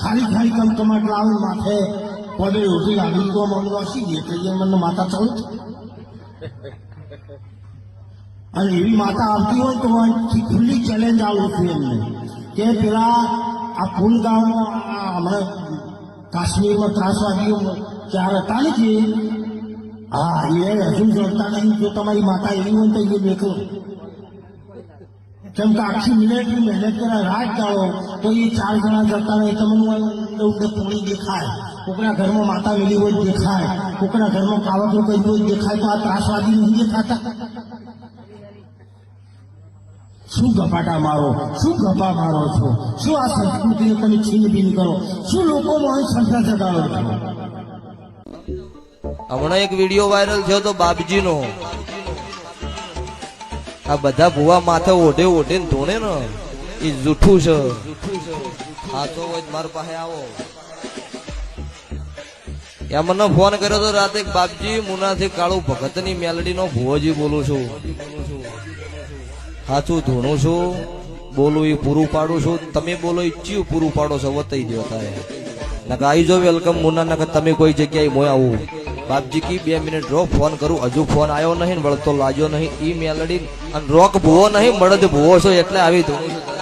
ખાલી ખાલી કમકમાટ લાવી માથે પદે ઉઠી આવી તો મમ્મી હસી દે કે મને માતા ચાલુ અને એવી માતા આવતી હોય તો ખુલ્લી ચેલેન્જ આવું છું એમને કે પેલા આ ફૂલ ગામમાં હમણાં કાશ્મીરમાં ત્રાસવાદીઓ ચાર હતા ને કે હા એ હજુ જડતા નહીં જો તમારી માતા એવી હોય તો એ દેખો કેમ કે આખી મિનિટની મહેનત કરે રાત ગાળો તો એ 4 જણા જતા નહીં તમને પોણી દેખાય કોકના ઘરમાં માતા મેલી હોય દેખાય કોકના ઘરમાં કાવતો કઈ હોય દેખાય તો આ ત્રાસવાદી નહીં દેખાતા શું ગપાટા મારો શું ગપા મારો છો શું આ સંસ્કૃતિને તમે છીનબીન કરો શું લોકોમાં સંખ્યા જગાડો છો હમણાં એક વિડીયો વાયરલ થયો તો બાપજીનો આ બધા ભુવા માથે ઓઢે ઓઢે ને ધોણે ને એ જૂઠું છે આ તો મારા પાસે આવો ત્યાં મને ફોન કર્યો તો રાતે બાપજી મુનાથી કાળુ ભગત ની મેલડી નો ભુવોજી બોલું છું સાચું ધૂણું છું બોલું એ પૂરું પાડું છું તમે બોલો એ ચિયું પૂરું પાડો છો વતાઈ દો તારે નકા આવી જો વેલકમ મુના નકા તમે કોઈ જગ્યાએ મોય આવું બાપજી કી 2 મિનિટ રો ફોન કરું હજુ ફોન આવ્યો નહીં વળતો લાગ્યો નહીં ઈ મેલડી અને રોક ભૂવો નહીં મળદ ભૂવો છો એટલે આવી ધૂણું છું